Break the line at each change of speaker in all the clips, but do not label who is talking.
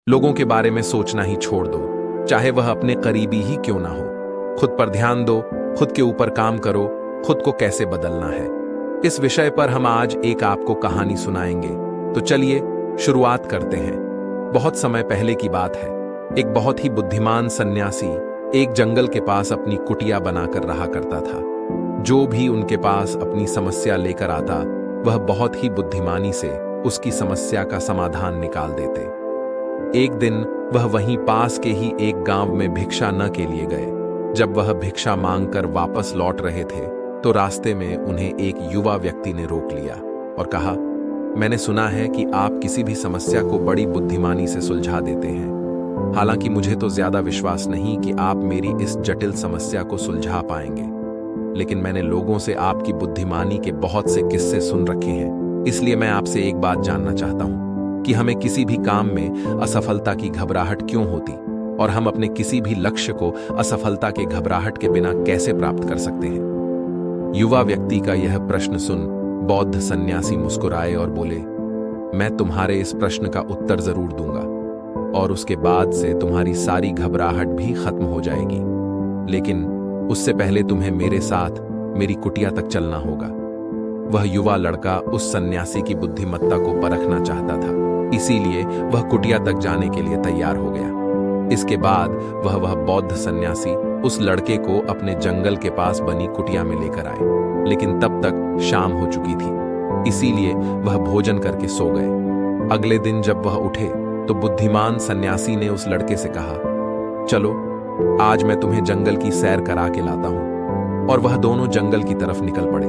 लोगों के बारे में सोचना ही छोड़ दो, चाहे वह अपने करीबी ही क्यों ना हो। खुद पर ध्यान दो, खुद के ऊपर काम करो, खुद को कैसे बदलना है। इस विषय पर हम आज एक आपको कहानी सुनाएंगे। तो चलिए शुरुआत करते हैं। बहुत समय पहले की बात है। एक बहुत ही बुद्धिमान सन्यासी एक जंगल के पास अपनी कुटिया बनाकर रहा करता था। जो भी उनके पास अपनी समस्या लेकर आता, वह बहुत ही बुद्धिमानी से उसकी समस्या का समाधान निकाल देते। एक दिन वह वहीं पास के ही एक गांव में भिक्षा न के लिए गए। जब वह भिक्षा मांगकर वापस लौट रहे थे तो रास्ते में उन्हें एक युवा व्यक्ति ने रोक लिया और कहा, मैंने सुना है कि आप किसी भी समस्या को बड़ी बुद्धिमानी से सुलझा देते हैं। हालांकि मुझे तो ज्यादा विश्वास नहीं कि आप मेरी इस जटिल समस्या को सुलझा पाएंगे, लेकिन मैंने लोगों से आपकी बुद्धिमानी के बहुत से किस्से सुन रखे हैं। इसलिए मैं आपसे एक बात जानना चाहता हूं कि हमें किसी भी काम में असफलता की घबराहट क्यों होती और हम अपने किसी भी लक्ष्य को असफलता के घबराहट के बिना कैसे प्राप्त कर सकते हैं। युवा व्यक्ति का यह प्रश्न सुन बौद्ध सन्यासी मुस्कुराए और बोले, मैं तुम्हारे इस प्रश्न का उत्तर जरूर दूंगा और उसके बाद से तुम्हारी सारी घबराहट भी खत्म हो जाएगी, लेकिन उससे पहले तुम्हें मेरे साथ मेरी कुटिया तक चलना होगा। वह युवा लड़का उस सन्यासी की बुद्धिमत्ता को परखना चाहता था, इसीलिए वह कुटिया तक जाने के लिए तैयार हो गया। इसके बाद वह बौद्ध सन्यासी उस लड़के को अपने जंगल के पास बनी कुटिया में लेकर आए, लेकिन तब तक शाम हो चुकी थी, इसीलिए वह भोजन करके सो गए। अगले दिन जब वह उठे तो बुद्धिमान सन्यासी ने उस लड़के से कहा, चलो आज मैं तुम्हें जंगल की सैर करा के लाता हूं। और वह दोनों जंगल की तरफ निकल पड़े।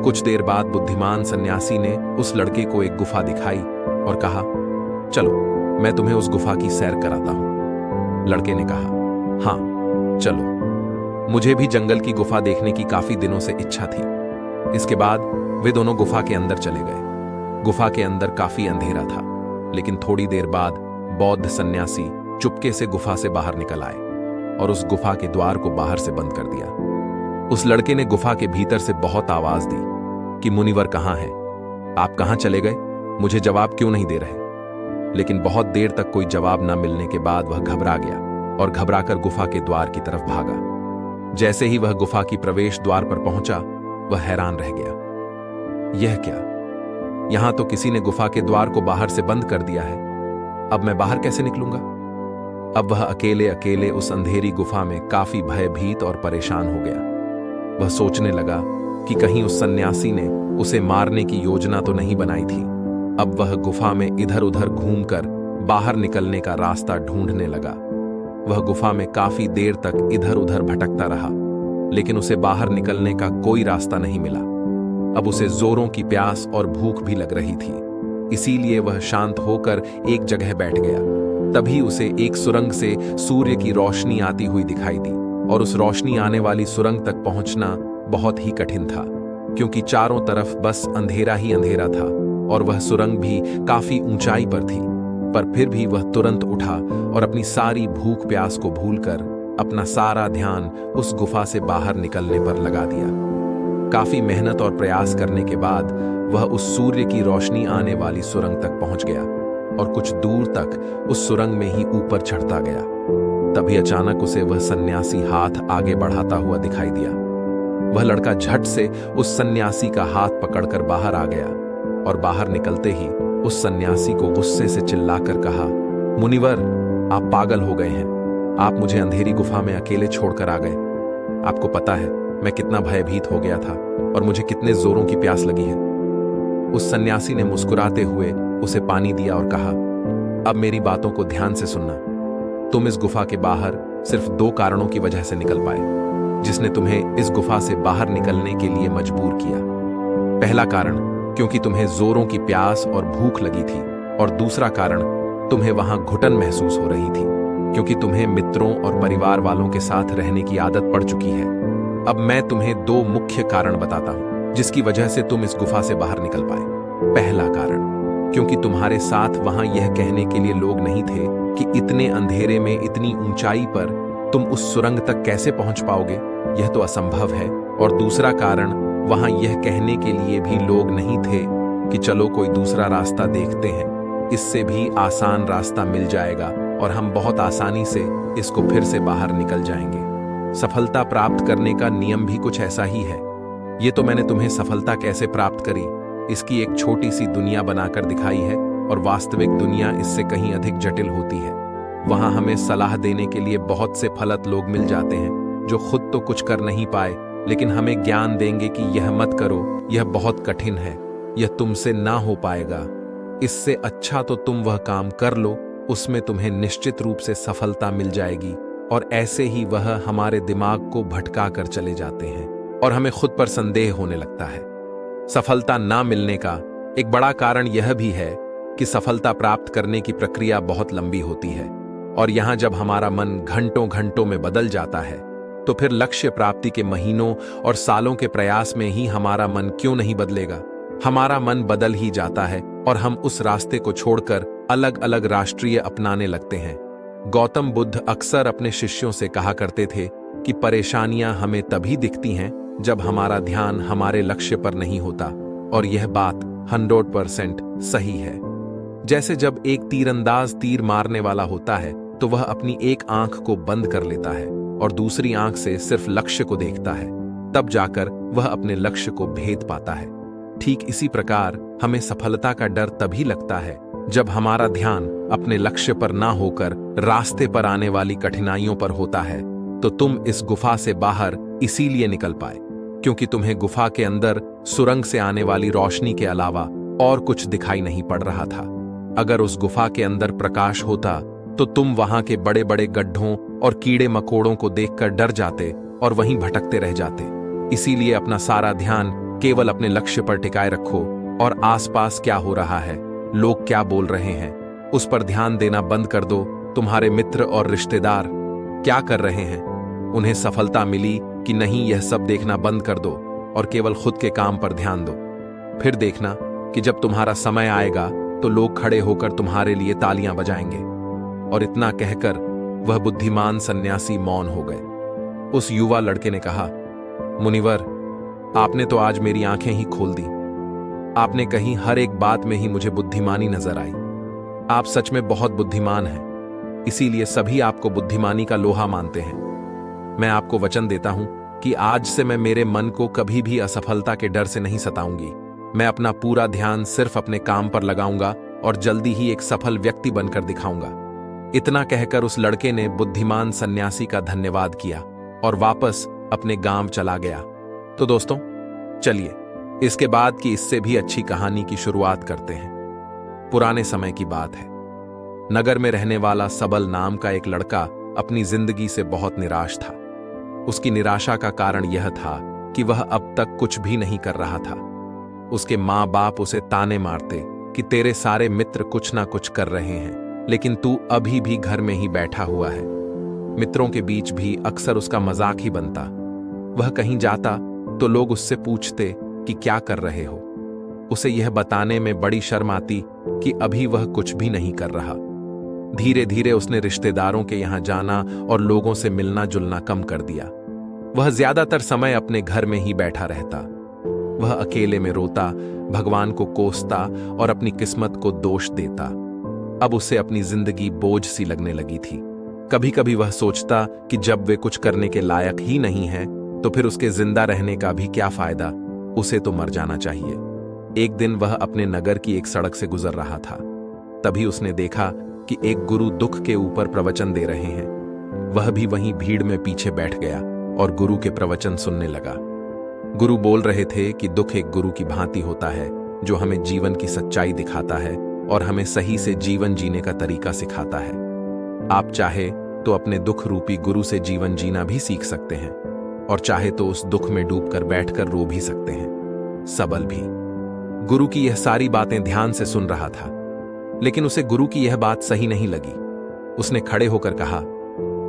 कुछ देर बाद बुद्धिमान सन्यासी ने उस लड़के को एक गुफा दिखाई और कहा, चलो मैं तुम्हें उस गुफा की सैर कराता हूं। लड़के ने कहा, हाँ चलो, मुझे भी जंगल की गुफा देखने की काफी दिनों से इच्छा थी। इसके बाद वे दोनों गुफा के अंदर चले गए। गुफा के अंदर काफी अंधेरा था, लेकिन थोड़ी देर बाद बौद्ध सन्यासी चुपके से गुफा से बाहर निकल आए और उस गुफा के द्वार को बाहर से बंद कर दिया। उस लड़के ने गुफा के भीतर से बहुत आवाज दी कि मुनिवर कहाँ हैं? आप कहाँ चले गए? मुझे जवाब क्यों नहीं दे रहे? लेकिन बहुत देर तक कोई जवाब न मिलने के बाद वह घबरा गया और घबराकर गुफा के द्वार की तरफ भागा। जैसे ही वह गुफा की प्रवेश द्वार पर पहुंचा, वह हैरान रह गया। यह क्या? यहां तो किसी ने गुफा के द्वार को बाहर से बंद कर दिया है। अब मैं बाहर कैसे निकलूंगा? अब वह अकेले अकेले उस अंधेरी गुफा में काफी भयभीत और परेशान हो गया। वह सोचने लगा कि कहीं उस सन्यासी ने उसे मारने की योजना तो नहीं बनाई थी। अब वह गुफा में इधर उधर घूमकर बाहर निकलने का रास्ता ढूंढने लगा। वह गुफा में काफी देर तक इधर उधर भटकता रहा, लेकिन उसे बाहर निकलने का कोई रास्ता नहीं मिला। अब उसे जोरों की प्यास और भूख भी लग रही थी, इसीलिए वह शांत होकर एक जगह बैठ गया। तभी उसे एक सुरंग से सूर्य की रोशनी आती हुई दिखाई दी और उस रोशनी आने वाली सुरंग तक पहुंचना बहुत ही कठिन था, क्योंकि चारों तरफ बस अंधेरा ही अंधेरा था और वह सुरंग भी काफी ऊंचाई पर थी। पर फिर भी वह तुरंत उठा और अपनी सारी भूख प्यास को भूलकर अपना सारा ध्यान उस गुफा से बाहर निकलने पर लगा दिया। काफी मेहनत और प्रयास करने के बाद वह उस सूर्य की रोशनी आने वाली सुरंग तक पहुंच गया और कुछ दूर तक उस सुरंग में ही ऊपर चढ़ता गया। तभी अचानक उसे वह सन्यासी हाथ आगे बढ़ाता हुआ दिखाई दिया। वह लड़का झट से उस सन्यासी का हाथ पकड़कर बाहर आ गया और बाहर निकलते ही उस सन्यासी को गुस्से से चिल्लाकर कहा, मुनिवर, आप पागल हो गए हैं। आप मुझे अंधेरी गुफा में अकेले छोड़कर आ गए। आपको पता है मैं कितना भयभीत हो गया था और मुझे कितने जोरों की प्यास लगी है। उस सन्यासी ने मुस्कुराते हुए उसे पानी दिया और कहा, अब मेरी बातों को ध्यान से सुनना। तुम इस गुफा के बाहर सिर्फ 2 कारणों की वजह से निकल पाए, जिसने तुम्हें इस गुफा से बाहर निकलने के लिए मजबूर किया। पहला कारण, क्योंकि तुम्हें जोरों की प्यास और भूख लगी थी, और दूसरा कारण, तुम्हें वहां घुटन महसूस हो रही थी, क्योंकि तुम्हें मित्रों और परिवार वालों के साथ रहने की आदत पड़ चुकी है। अब मैं तुम्हें 2 मुख्य कारण बताता हूं जिसकी वजह से तुम इस गुफा से बाहर निकल पाए। पहला कारण, क्योंकि तुम्हारे साथ वहां यह कहने के लिए लोग नहीं थे कि इतने अंधेरे में इतनी ऊंचाई पर तुम उस सुरंग तक कैसे पहुंच पाओगे, यह तो असंभव है। और दूसरा कारण, वहां यह कहने के लिए भी लोग नहीं थे कि चलो कोई दूसरा रास्ता देखते हैं। इससे भी आसान रास्ता मिल जाएगा और हम बहुत आसानी से इसको फिर से बाहर निकल जाएंगे। सफलता प्राप्त करने का नियम भी कुछ ऐसा ही है। ये तो मैंने तुम्हें सफलता कैसे प्राप्त करी इसकी एक छोटी सी दुनिया बनाकर दिखाई है, और वास्तविक दुनिया इससे कहीं अधिक जटिल होती है। वहां हमें सलाह देने के लिए बहुत से फलत लोग मिल जाते हैं जो खुद तो कुछ कर नहीं पाए, लेकिन हमें ज्ञान देंगे कि यह मत करो, यह बहुत कठिन है, यह तुमसे ना हो पाएगा, इससे अच्छा तो तुम वह काम कर लो, उसमें तुम्हें निश्चित रूप से सफलता मिल जाएगी। और ऐसे ही वह हमारे दिमाग को भटका कर चले जाते हैं और हमें खुद पर संदेह होने लगता है। सफलता ना मिलने का एक बड़ा कारण यह भी है कि सफलता प्राप्त करने की प्रक्रिया बहुत लंबी होती है, और यहां जब हमारा मन घंटों घंटों में बदल जाता है तो फिर लक्ष्य प्राप्ति के महीनों और सालों के प्रयास में ही हमारा मन क्यों नहीं बदलेगा। हमारा मन बदल ही जाता है और हम उस रास्ते को छोड़कर अलग अलग राष्ट्रीय अपनाने लगते हैं। गौतम बुद्ध अक्सर अपने शिष्यों से कहा करते थे कि परेशानियां हमें तभी दिखती हैं जब हमारा ध्यान हमारे लक्ष्य पर नहीं होता, और यह बात 100% सही है। जैसे जब एक तीरंदाज तीर मारने वाला होता है तो वह अपनी एक आंख को बंद कर लेता है और दूसरी आंख से सिर्फ लक्ष्य को देखता है, तब जाकर वह अपने लक्ष्य को भेद पाता है। ठीक इसी प्रकार हमें सफलता का डर तभी लगता है जब हमारा ध्यान अपने लक्ष्य पर ना होकर रास्ते पर आने वाली कठिनाइयों पर होता है। तो तुम इस गुफा से बाहर इसीलिए निकल पाए क्योंकि तुम्हें गुफा के अंदर सुरंग से आने वाली रोशनी के अलावा और कुछ दिखाई नहीं पड़ रहा था। अगर उस गुफा के अंदर प्रकाश होता तो तुम वहां के बड़े बड़े गड्ढों और कीड़े मकोड़ों को देखकर डर जाते और वहीं भटकते रह जाते। इसीलिए अपना सारा ध्यान केवल अपने लक्ष्य पर टिकाए रखो, और आसपास क्या हो रहा है, लोग क्या बोल रहे हैं, उस पर ध्यान देना बंद कर दो। तुम्हारे मित्र और रिश्तेदार क्या कर रहे हैं, उन्हें सफलता मिली कि नहीं, यह सब देखना बंद कर दो और केवल खुद के काम पर ध्यान दो। फिर देखना कि जब तुम्हारा समय आएगा तो लोग खड़े होकर तुम्हारे लिए तालियां बजाएंगे। और इतना कहकर वह बुद्धिमान सन्यासी मौन हो गए। उस युवा लड़के ने कहा, मुनिवर, आपने तो आज मेरी आंखें ही खोल दी। आपने कही हर एक बात में ही मुझे बुद्धिमानी नजर आई। आप सच में बहुत बुद्धिमान हैं, इसीलिए सभी आपको बुद्धिमानी का लोहा मानते हैं। मैं आपको वचन देता हूं कि आज से मैं मेरे मन को कभी भी असफलता के डर से नहीं सताऊंगी। मैं अपना पूरा ध्यान सिर्फ अपने काम पर लगाऊंगा और जल्दी ही एक सफल व्यक्ति बनकर दिखाऊंगा। इतना कहकर उस लड़के ने बुद्धिमान सन्यासी का धन्यवाद किया और वापस अपने गांव चला गया। तो दोस्तों, चलिए इसके बाद की इससे भी अच्छी कहानी की शुरुआत करते हैं। पुराने समय की बात है। नगर में रहने वाला सबल नाम का एक लड़का अपनी जिंदगी से बहुत निराश था। उसकी निराशा का कारण यह था कि वह अब तक कुछ भी नहीं कर रहा था। उसके माँ बाप उसे ताने मारते कि तेरे सारे मित्र कुछ ना कुछ कर रहे हैं, लेकिन तू अभी भी घर में ही बैठा हुआ है। मित्रों के बीच भी अक्सर उसका मजाक ही बनता। वह कहीं जाता तो लोग उससे पूछते कि क्या कर रहे हो। उसे यह बताने में बड़ी शर्म आती कि अभी वह कुछ भी नहीं कर रहा। धीरे धीरे उसने रिश्तेदारों के यहां जाना और लोगों से मिलना जुलना कम कर दिया। वह ज्यादातर समय अपने घर में ही बैठा रहता। वह अकेले में रोता, भगवान को कोसता और अपनी किस्मत को दोष देता। अब उसे अपनी जिंदगी बोझ सी लगने लगी थी। कभी कभी वह सोचता कि जब वे कुछ करने के लायक ही नहीं है तो फिर उसके जिंदा रहने का भी क्या फायदा, उसे तो मर जाना चाहिए। एक दिन वह अपने नगर की एक सड़क से गुजर रहा था। तभी उसने देखा कि एक गुरु दुख के ऊपर प्रवचन दे रहे हैं। वह भी वहीं भीड़ में पीछे बैठ गया और गुरु के प्रवचन सुनने लगा। गुरु बोल रहे थे कि दुख एक गुरु की भांति होता है जो हमें जीवन की सच्चाई दिखाता है और हमें सही से जीवन जीने का तरीका सिखाता है। आप चाहे तो अपने दुख रूपी गुरु से जीवन जीना भी सीख सकते हैं, और चाहे तो उस दुख में डूबकर बैठकर रो भी सकते हैं। सबल भी गुरु की यह सारी बातें ध्यान से सुन रहा था, लेकिन उसे गुरु की यह बात सही नहीं लगी। उसने खड़े होकर कहा,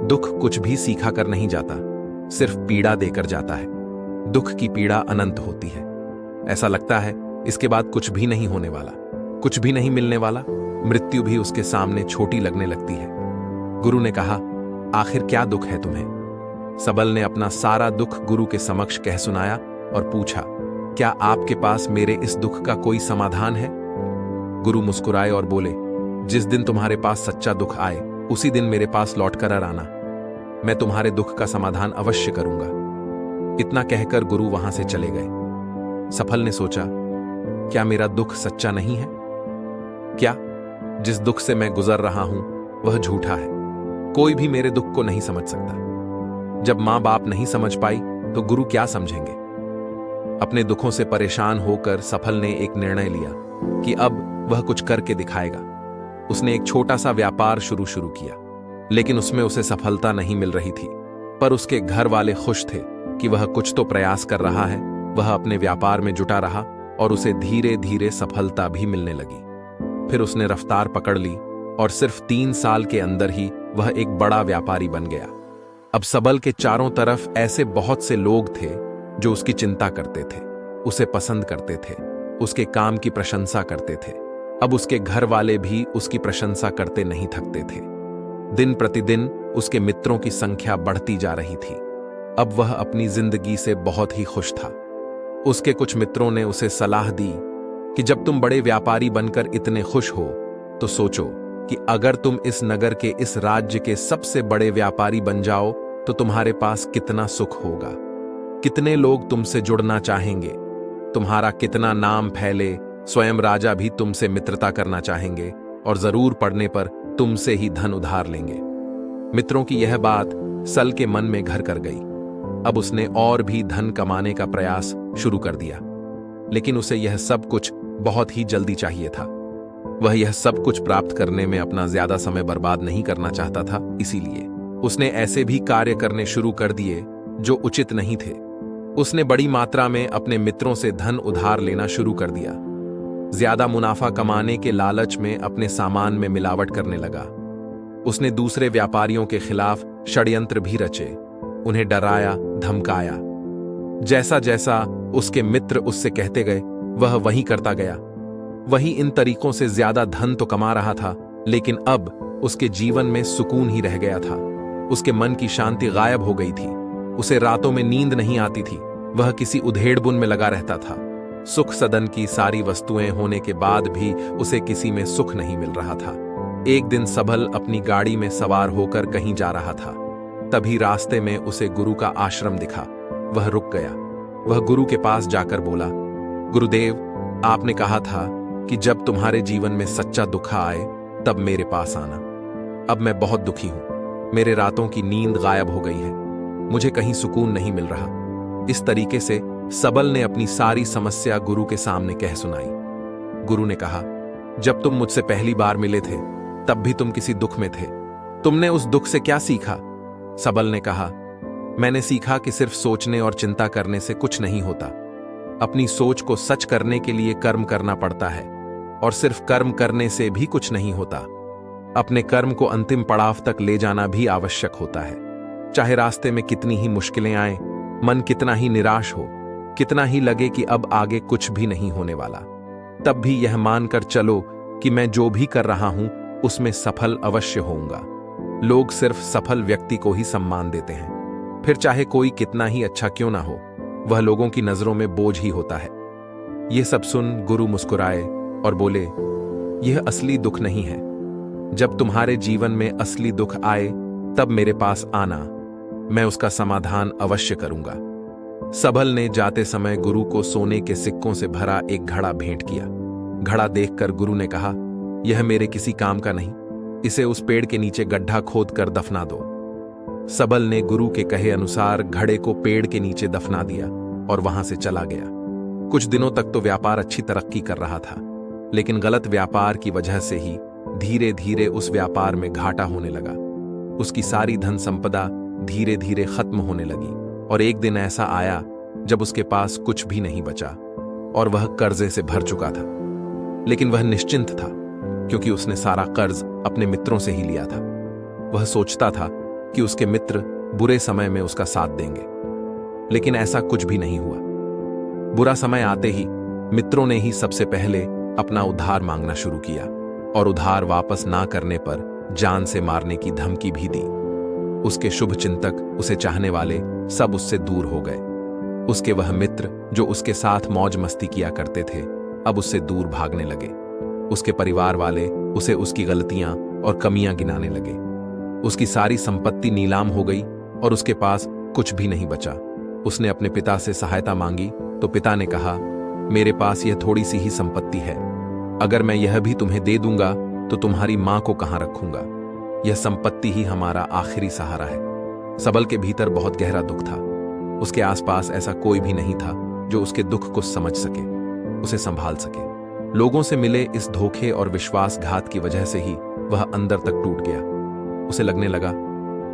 दुख कुछ भी सीखा कर नहीं जाता, सिर्फ पीड़ा देकर जाता है। दुख की पीड़ा अनंत होती है। ऐसा लगता है इसके बाद कुछ भी नहीं होने वाला, कुछ भी नहीं मिलने वाला। मृत्यु भी उसके सामने छोटी लगने लगती है। गुरु ने कहा, आखिर क्या दुख है तुम्हें? सबल ने अपना सारा दुख गुरु के समक्ष कह सुनाया और पूछा, क्या आपके पास मेरे इस दुख का कोई समाधान है? गुरु मुस्कुराए और बोले, जिस दिन तुम्हारे पास सच्चा दुख आए उसी दिन मेरे पास लौट कर आना। मैं तुम्हारे दुख का समाधान अवश्य करूंगा। इतना कहकर गुरु वहां से चले गए। सफल ने सोचा, क्या मेरा दुख सच्चा नहीं है? क्या जिस दुख से मैं गुजर रहा हूं वह झूठा है? कोई भी मेरे दुख को नहीं समझ सकता। जब मां बाप नहीं समझ पाई तो गुरु क्या समझेंगे? अपने दुखों से परेशान होकर सफल ने एक निर्णय लिया कि अब वह कुछ करके दिखाएगा। उसने एक छोटा सा व्यापार शुरू किया, लेकिन उसमें उसे सफलता नहीं मिल रही थी। पर उसके घर वाले खुश थे कि वह कुछ तो प्रयास कर रहा है। वह अपने व्यापार में जुटा रहा और उसे धीरे धीरे सफलता भी मिलने लगी। फिर उसने रफ्तार पकड़ ली और सिर्फ 3 साल के अंदर ही वह एक बड़ा व्यापारी बन गया। अब सबल के चारों तरफ ऐसे बहुत से लोग थे जो उसकी चिंता करते थे, उसे पसंद करते थे, उसके काम की प्रशंसा करते थे। अब उसके घर वाले भी उसकी प्रशंसा करते नहीं थकते थे। दिन प्रतिदिन उसके मित्रों की संख्या बढ़ती जा रही थी। अब वह अपनी जिंदगी से बहुत ही खुश था। उसके कुछ मित्रों ने उसे सलाह दी कि जब तुम बड़े व्यापारी बनकर इतने खुश हो तो सोचो कि अगर तुम इस नगर के, इस राज्य के सबसे बड़े व्यापारी बन जाओ तो तुम्हारे पास कितना सुख होगा, कितने लोग तुमसे जुड़ना चाहेंगे, तुम्हारा कितना नाम फैले, स्वयं राजा भी तुमसे मित्रता करना चाहेंगे और जरूर पड़ने पर तुमसे ही धन उधार लेंगे। मित्रों की यह बात सल के मन में घर कर गई। अब उसने और भी धन कमाने का प्रयास शुरू कर दिया, लेकिन उसे यह सब कुछ बहुत ही जल्दी चाहिए था। वह यह सब कुछ प्राप्त करने में अपना ज्यादा समय बर्बाद नहीं करना चाहता था। इसीलिए उसने ऐसे भी कार्य करने शुरू कर दिए जो उचित नहीं थे। उसने बड़ी मात्रा में अपने मित्रों से धन उधार लेना शुरू कर दिया। ज्यादा मुनाफा कमाने के लालच में अपने सामान में मिलावट करने लगा। उसने दूसरे व्यापारियों के खिलाफ षड्यंत्र भी रचे, उन्हें डराया, धमकाया। जैसा जैसा उसके मित्र उससे कहते गए वह वही करता गया। वही इन तरीकों से ज्यादा धन तो कमा रहा था, लेकिन अब उसके जीवन में सुकून ही रह गया था। उसके मन की शांति गायब हो गई थी। उसे रातों में नींद नहीं आती थी। वह किसी उधेड़बुन में लगा रहता था। सुख सदन की सारी वस्तुएं होने के बाद भी उसे किसी में सुख नहीं मिल रहा था। एक दिन सबल अपनी गाड़ी में सवार होकर कहीं जा रहा था। तभी रास्ते में उसे गुरु का आश्रम दिखा। वह रुक गया। वह गुरु के पास जाकर बोला, गुरुदेव, आपने कहा था कि जब तुम्हारे जीवन में सच्चा दुख आए तब मेरे पास आना। अब मैं बहुत दुखी हूं। मेरे रातों की नींद गायब हो गई है। मुझे कहीं सुकून नहीं मिल रहा। इस तरीके से सबल ने अपनी सारी समस्या गुरु के सामने कह सुनाई। गुरु ने कहा, जब तुम मुझसे पहली बार मिले थे तब भी तुम किसी दुख में थे। तुमने उस दुख से क्या सीखा? सबल ने कहा, मैंने सीखा कि सिर्फ सोचने और चिंता करने से कुछ नहीं होता। अपनी सोच को सच करने के लिए कर्म करना पड़ता है, और सिर्फ कर्म करने से भी कुछ नहीं होता। अपने कर्म को अंतिम पड़ाव तक ले जाना भी आवश्यक होता है। चाहे रास्ते में कितनी ही मुश्किलें आए, मन कितना ही निराश हो, कितना ही लगे कि अब आगे कुछ भी नहीं होने वाला, तब भी यह मानकर चलो कि मैं जो भी कर रहा हूं उसमें सफल अवश्य होऊंगा। लोग सिर्फ सफल व्यक्ति को ही सम्मान देते हैं, फिर चाहे कोई कितना ही अच्छा क्यों ना हो, वह लोगों की नजरों में बोझ ही होता है। यह सब सुन गुरु मुस्कुराए और बोले, यह असली दुख नहीं है। जब तुम्हारे जीवन में असली दुख आए तब मेरे पास आना, मैं उसका समाधान अवश्य करूंगा। सबल ने जाते समय गुरु को सोने के सिक्कों से भरा एक घड़ा भेंट किया। घड़ा देखकर गुरु ने कहा, यह मेरे किसी काम का नहीं, इसे उस पेड़ के नीचे गड्ढा खोद कर दफना दो। सबल ने गुरु के कहे अनुसार घड़े को पेड़ के नीचे दफना दिया और वहां से चला गया। कुछ दिनों तक तो व्यापार अच्छी तरक्की कर रहा था, लेकिन गलत व्यापार की वजह से ही धीरे धीरे उस व्यापार में घाटा होने लगा। उसकी सारी धन संपदा धीरे धीरे खत्म होने लगी और एक दिन ऐसा आया जब उसके पास कुछ भी नहीं बचा और वह कर्जे से भर चुका था। लेकिन वह निश्चिंत था, क्योंकि उसने सारा कर्ज अपने मित्रों से ही लिया था। वह सोचता था कि उसके मित्र बुरे समय में उसका साथ देंगे, लेकिन ऐसा कुछ भी नहीं हुआ। बुरा समय आते ही मित्रों ने ही सबसे पहले अपना उधार मांगना शुरू किया और उधार वापस ना करने पर जान से मारने की धमकी भी दी। उसके शुभ चिंतक, उसे चाहने वाले सब उससे दूर हो गए। उसके वह मित्र जो उसके साथ मौज मस्ती किया करते थे, अब उससे दूर भागने लगे। उसके परिवार वाले उसे उसकी गलतियां और कमियां गिनाने लगे। उसकी सारी संपत्ति नीलाम हो गई और उसके पास कुछ भी नहीं बचा। उसने अपने पिता से सहायता मांगी तो पिता ने कहा, मेरे पास यह थोड़ी सी ही संपत्ति है, अगर मैं यह भी तुम्हें दे दूंगा तो तुम्हारी मां को कहां रखूंगा? यह संपत्ति ही हमारा आखिरी सहारा है। सबल के भीतर बहुत गहरा दुख था। उसके आसपास ऐसा कोई भी नहीं था जो उसके दुख को समझ सके, उसे संभाल सके। लोगों से मिले इस धोखे और विश्वासघात की वजह से ही वह अंदर तक टूट गया। उसे लगने लगा,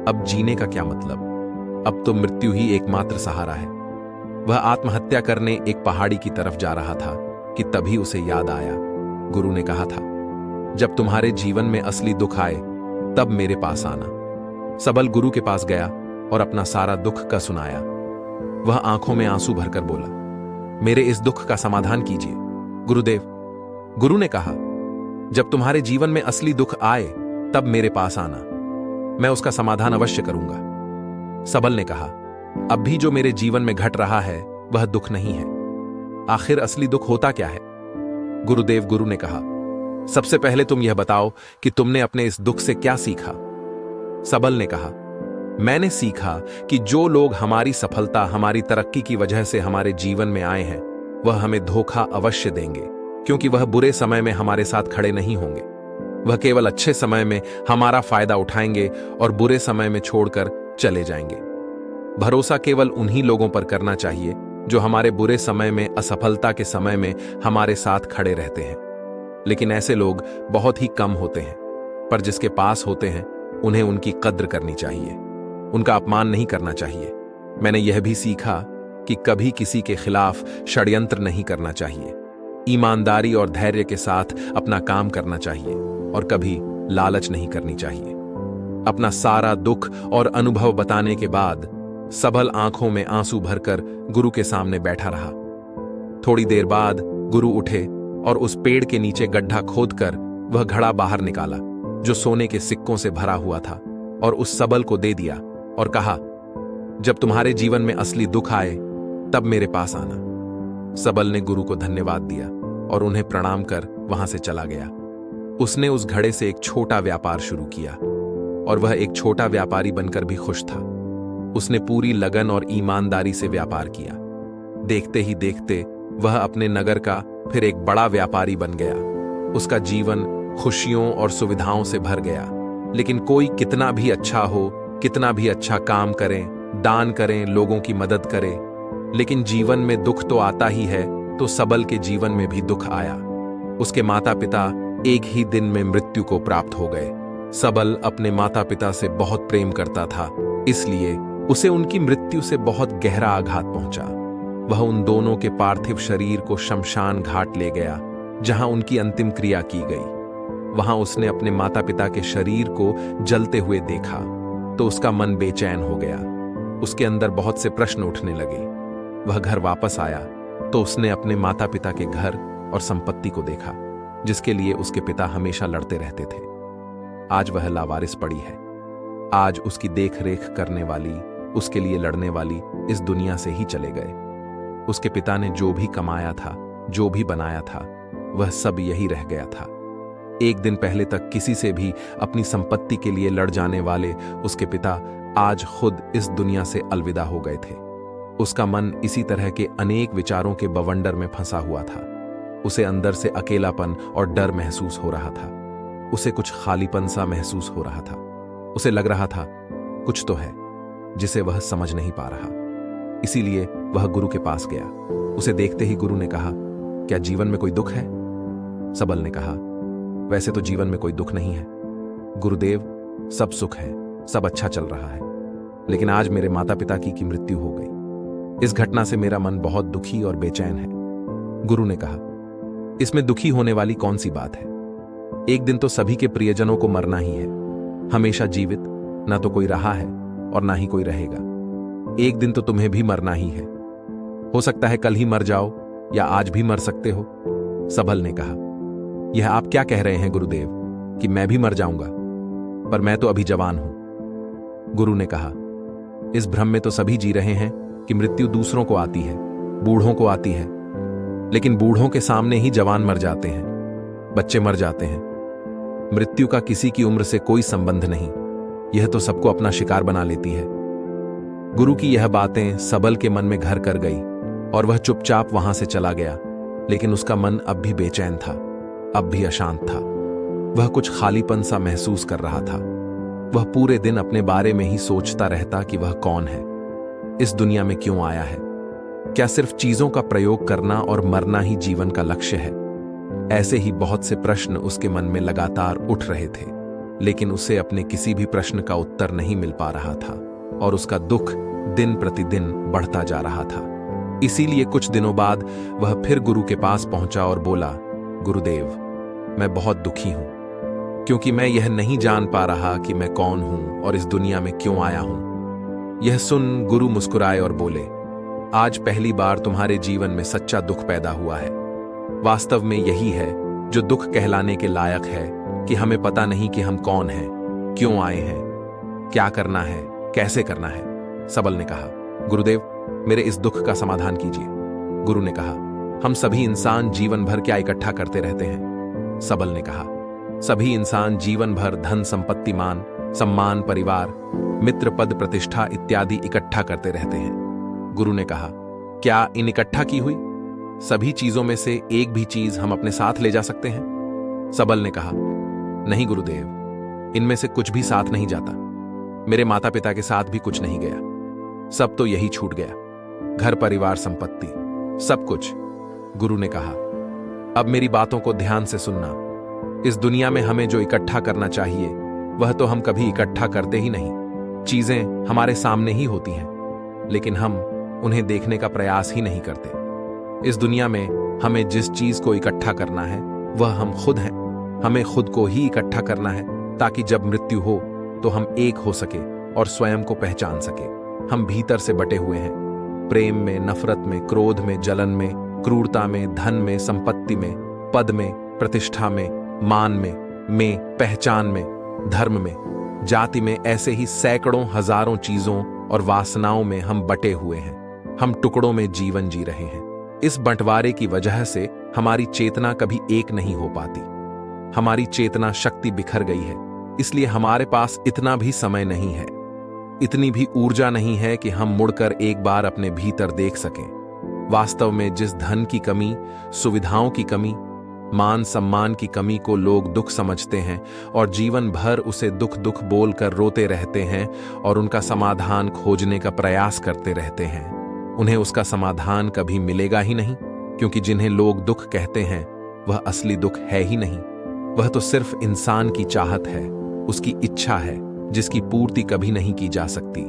अब जीने का क्या मतलब? अब तो मृत्यु ही एकमात्र सहारा है। वह आत्महत्या करने एक पहाड़ी की तरफ जा रहा था कि तभी उसे याद आया, गुरु ने कहा था, जब तुम्हारे जीवन में असली दुख आए तब मेरे पास आना। सबल गुरु के पास गया और अपना सारा दुख का सुनाया। वह आंखों में आंसू भरकर बोला, मेरे इस दुख का समाधान कीजिए गुरुदेव। गुरु ने कहा, जब तुम्हारे जीवन में असली दुख आए तब मेरे पास आना, मैं उसका समाधान अवश्य करूंगा। सबल ने कहा, अब भी जो मेरे जीवन में घट रहा है वह दुख नहीं है। आखिर असली दुख होता क्या है? गुरुदेव, गुरु ने कहा, सबसे पहले तुम यह बताओ कि तुमने अपने इस दुख से क्या सीखा? सबल ने कहा, मैंने सीखा कि जो लोग हमारी सफलता, हमारी तरक्की की वजह से हमारे जीवन में आए हैं, वह हमें धोखा अवश्य देंगे, क्योंकि वह बुरे समय में हमारे साथ खड़े नहीं होंगे। वह केवल अच्छे समय में हमारा फायदा उठाएंगे और बुरे समय में छोड़कर चले जाएंगे। भरोसा केवल उन्हीं लोगों पर करना चाहिए जो हमारे बुरे समय में, असफलता के समय में हमारे साथ खड़े रहते हैं। लेकिन ऐसे लोग बहुत ही कम होते हैं, पर जिसके पास होते हैं उन्हें उनकी कद्र करनी चाहिए, उनका अपमान नहीं करना चाहिए। मैंने यह भी सीखा कि कभी किसी के खिलाफ षड्यंत्र नहीं करना चाहिए। ईमानदारी और धैर्य के साथ अपना काम करना चाहिए और कभी लालच नहीं करनी चाहिए। अपना सारा दुख और अनुभव बताने के बाद सबल आंखों में आंसू भरकर गुरु के सामने बैठा रहा। थोड़ी देर बाद गुरु उठे और उस पेड़ के नीचे गड्ढा खोदकर वह घड़ा बाहर निकाला जो सोने के सिक्कों से भरा हुआ था, और उस सबल को दे दिया और कहा, जब तुम्हारे जीवन में असली दुख आए तब मेरे पास आना। सबल ने गुरु को धन्यवाद दिया और उन्हें प्रणाम कर वहां से चला गया। उसने उस घड़े से एक छोटा व्यापार शुरू किया और वह एक छोटा व्यापारी बनकर भी खुश था। उसने पूरी लगन और ईमानदारी से व्यापार किया। देखते ही देखते वह अपने नगर का फिर एक बड़ा व्यापारी बन गया। उसका जीवन खुशियों और सुविधाओं से भर गया। लेकिन कोई कितना भी अच्छा हो, कितना भी अच्छा काम करें, दान करें, लोगों की मदद करें, लेकिन जीवन में दुख तो आता ही है। तो सबल के जीवन में भी दुख आया। उसके माता पिता एक ही दिन में मृत्यु को प्राप्त हो गए। सबल अपने माता पिता से बहुत प्रेम करता था, इसलिए उसे उनकी मृत्यु से बहुत गहरा आघात पहुंचा। वह उन दोनों के पार्थिव शरीर को शमशान घाट ले गया, जहां उनकी अंतिम क्रिया की गई। वहां उसने अपने माता पिता के शरीर को जलते हुए देखा तो उसका मन बेचैन हो गया। उसके अंदर बहुत से प्रश्न उठने लगे। वह घर वापस आया तो उसने अपने माता पिता के घर और संपत्ति को देखा, जिसके लिए उसके पिता हमेशा लड़ते रहते थे। आज वह लावारिस पड़ी है। आज उसकी देख रेख करने वाली, उसके लिए लड़ने वाली इस दुनिया से ही चले गए। उसके पिता ने जो भी कमाया था, जो भी बनाया था, वह सब यही रह गया था। एक दिन पहले तक किसी से भी अपनी संपत्ति के लिए लड़ जाने वाले उसके पिता आज खुद इस दुनिया से अलविदा हो गए थे। उसका मन इसी तरह के अनेक विचारों के बवंडर में फंसा हुआ था। उसे अंदर से अकेलापन और डर महसूस हो रहा था। उसे कुछ खालीपन सा महसूस हो रहा था। उसे लग रहा था कुछ तो है जिसे वह समझ नहीं पा रहा। इसीलिए वह गुरु के पास गया। उसे देखते ही गुरु ने कहा, क्या जीवन में कोई दुख है? सबल ने कहा, वैसे तो जीवन में कोई दुख नहीं है गुरुदेव, सब सुख है, सब अच्छा चल रहा है, लेकिन आज मेरे माता पिता की मृत्यु हो गई। इस घटना से मेरा मन बहुत दुखी और बेचैन है। गुरु ने कहा, इसमें दुखी होने वाली कौन सी बात है? एक दिन तो सभी के प्रियजनों को मरना ही है। हमेशा जीवित ना तो कोई रहा है और ना ही कोई रहेगा। एक दिन तो तुम्हें भी मरना ही है। हो सकता है कल ही मर जाओ या आज भी मर सकते हो। सबल ने कहा, यह आप क्या कह रहे हैं गुरुदेव कि मैं भी मर जाऊंगा? पर मैं तो अभी जवान हूं। गुरु ने कहा, इस भ्रम में तो सभी जी रहे हैं कि मृत्यु दूसरों को आती है, बूढ़ों को आती है, लेकिन बूढ़ों के सामने ही जवान मर जाते हैं, बच्चे मर जाते हैं। मृत्यु का किसी की उम्र से कोई संबंध नहीं, यह तो सबको अपना शिकार बना लेती है। गुरु की यह बातें सबल के मन में घर कर गई और वह चुपचाप वहां से चला गया। लेकिन उसका मन अब भी बेचैन था, अब भी अशांत था। वह कुछ खालीपन सा महसूस कर रहा था। वह पूरे दिन अपने बारे में ही सोचता रहता कि वह कौन है, इस दुनिया में क्यों आया है। क्या सिर्फ चीजों का प्रयोग करना और मरना ही जीवन का लक्ष्य है? ऐसे ही बहुत से प्रश्न उसके मन में लगातार उठ रहे थे, लेकिन उसे अपने किसी भी प्रश्न का उत्तर नहीं मिल पा रहा था और उसका दुख दिन प्रतिदिन बढ़ता जा रहा था। इसीलिए कुछ दिनों बाद वह फिर गुरु के पास पहुंचा और बोला, गुरुदेव, मैं बहुत दुखी हूं, क्योंकि मैं यह नहीं जान पा रहा कि मैं कौन हूं और इस दुनिया में क्यों आया हूं। यह सुन गुरु मुस्कुराए और बोले, आज पहली बार तुम्हारे जीवन में सच्चा दुख पैदा हुआ है। वास्तव में यही है जो दुख कहलाने के लायक है, कि हमें पता नहीं कि हम कौन हैं, क्यों आए हैं, क्या करना है, कैसे करना है। सबल ने कहा, गुरुदेव, मेरे इस दुख का समाधान कीजिए। गुरु ने कहा, हम सभी इंसान जीवन भर क्या इकट्ठा करते रहते हैं? सबल ने कहा, सभी इंसान जीवन भर धन, संपत्ति, मान, सम्मान, परिवार, मित्र, पद, प्रतिष्ठा इत्यादि इकट्ठा करते रहते हैं। गुरु ने कहा, क्या इन इकट्ठा की हुई सभी चीजों में से एक भी चीज हम अपने साथ ले जा सकते हैं? सबल ने कहा, नहीं गुरुदेव, इनमें से कुछ भी साथ नहीं जाता। मेरे माता पिता के साथ भी कुछ नहीं गया, सब तो यही छूट गया, घर, परिवार, संपत्ति, सब कुछ। गुरु ने कहा, अब मेरी बातों को ध्यान से सुनना। इस दुनिया में हमें जो इकट्ठा करना चाहिए वह तो हम कभी इकट्ठा करते ही नहीं। चीजें हमारे सामने ही होती हैं, लेकिन हम उन्हें देखने का प्रयास ही नहीं करते। इस दुनिया में हमें जिस चीज को इकट्ठा करना है वह हम खुद हैं। हमें खुद को ही इकट्ठा करना है, ताकि जब मृत्यु हो तो हम एक हो सके और स्वयं को पहचान सके। हम भीतर से बटे हुए हैं, प्रेम में, नफरत में, क्रोध में, जलन में, क्रूरता में, धन में, संपत्ति में, पद में, प्रतिष्ठा में, मान में, पहचान में, धर्म में, जाति में, ऐसे ही सैकड़ों हजारों चीजों और वासनाओं में हम बटे हुए हैं। हम टुकड़ों में जीवन जी रहे हैं। इस बंटवारे की वजह से हमारी चेतना कभी एक नहीं हो पाती। हमारी चेतना शक्ति बिखर गई है, इसलिए हमारे पास इतना भी समय नहीं है, इतनी भी ऊर्जा नहीं है कि हम मुड़कर एक बार अपने भीतर देख सकें। वास्तव में जिस धन की कमी, सुविधाओं की कमी, मान सम्मान की कमी को लोग दुख समझते हैं और जीवन भर उसे दुख दुख बोलकर रोते रहते हैं और उनका समाधान खोजने का प्रयास करते रहते हैं, उन्हें उसका समाधान कभी मिलेगा ही नहीं। क्योंकि जिन्हें लोग दुख कहते हैं वह असली दुख है ही नहीं। वह तो सिर्फ इंसान की चाहत है, उसकी इच्छा है, जिसकी पूर्ति कभी नहीं की जा सकती।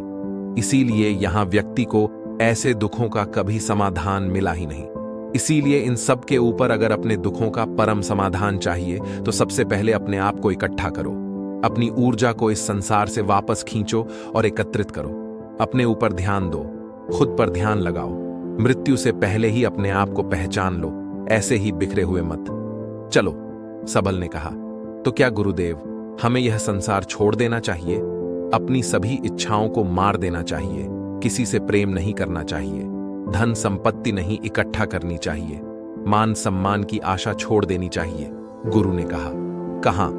इसीलिए यहां व्यक्ति को ऐसे दुखों का कभी समाधान मिला ही नहीं। इसीलिए इन सब के ऊपर अगर अपने दुखों का परम समाधान चाहिए तो सबसे पहले अपने आप को इकट्ठा करो। अपनी ऊर्जा को इस संसार से वापस खींचो और एकत्रित करो। अपने ऊपर ध्यान दो, खुद पर ध्यान लगाओ। मृत्यु से पहले ही अपने आप को पहचान लो, ऐसे ही बिखरे हुए मत। चलो, सबल ने कहा, तो क्या गुरुदेव, हमें यह संसार छोड़ देना चाहिए? अपनी सभी इच्छाओं को मार देना चाहिए, किसी से प्रेम नहीं करना चाहिए, धन संपत्ति नहीं इकट्ठा करनी चाहिए, मान सम्मान की आशा छोड़ देनी चाहिए? गुरु ने कहा, कहां?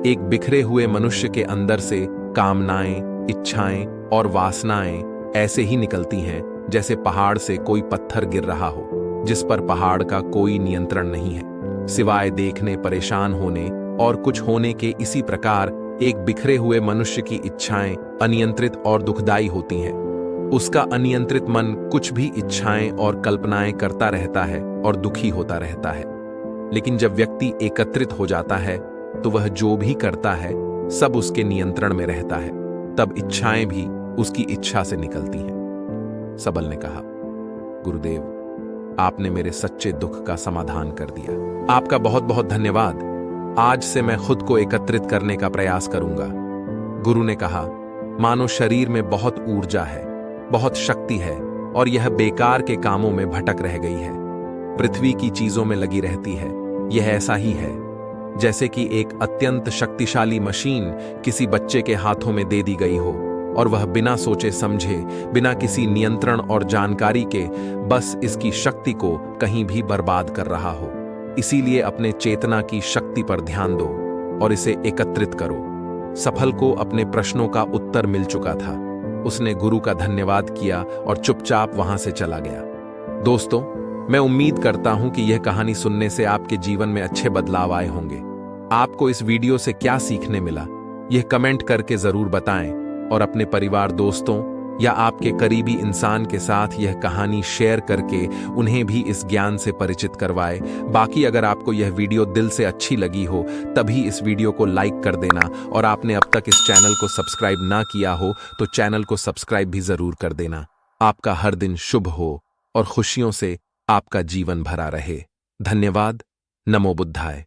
एक बिखरे हुए मनुष्य के अंदर से कामनाएं, इच्छाएं और वासनाएं ऐसे ही निकलती हैं जैसे पहाड़ से कोई पत्थर गिर रहा हो, जिस पर पहाड़ का कोई नियंत्रण नहीं है, सिवाय देखने, परेशान होने और कुछ होने के। इसी प्रकार एक बिखरे हुए मनुष्य की इच्छाएं अनियंत्रित और दुखदायी होती हैं। उसका अनियंत्रित मन कुछ भी इच्छाएं और कल्पनाएं करता रहता है और दुखी होता रहता है। लेकिन जब व्यक्ति एकत्रित हो जाता है तो वह जो भी करता है सब उसके नियंत्रण में रहता है, तब इच्छाएं भी उसकी इच्छा से निकलती हैं। सबल ने कहा, गुरुदेव, आपने मेरे सच्चे दुख का समाधान कर दिया। आपका बहुत बहुत धन्यवाद। आज से मैं खुद को एकत्रित करने का प्रयास करूंगा। गुरु ने कहा, मानो शरीर में बहुत ऊर्जा है, बहुत शक्ति है और यह बेकार के कामों में भटक रह गई है, पृथ्वी की चीजों में लगी रहती है। यह ऐसा ही है जैसे कि एक अत्यंत शक्तिशाली मशीन किसी बच्चे के हाथों में दे दी गई हो और वह बिना सोचे समझे, बिना किसी नियंत्रण और जानकारी के बस इसकी शक्ति को कहीं भी बर्बाद कर रहा हो। इसीलिए अपने चेतना की शक्ति पर ध्यान दो। और इसे एकत्रित करो। सफल को अपने प्रश्नों का उत्तर मिल चुका था। उसने गुरु का धन्यवाद किया और चुपचाप वहां से चला गया। दोस्तों, मैं उम्मीद करता हूं कि यह कहानी सुनने से आपके जीवन में अच्छे बदलाव आए होंगे। आपको इस वीडियो से क्या सीखने मिला, यह कमेंट करके जरूर बताएं और अपने परिवार, दोस्तों या आपके करीबी इंसान के साथ यह कहानी शेयर करके उन्हें भी इस ज्ञान से परिचित करवाएं। बाकी अगर आपको यह वीडियो दिल से अच्छी लगी हो तभी इस वीडियो को लाइक कर देना, और आपने अब तक इस चैनल को सब्सक्राइब ना किया हो तो चैनल को सब्सक्राइब भी जरूर कर देना। आपका हर दिन शुभ हो और खुशियों से आपका जीवन भरा रहे। धन्यवाद। नमो बुद्धाय।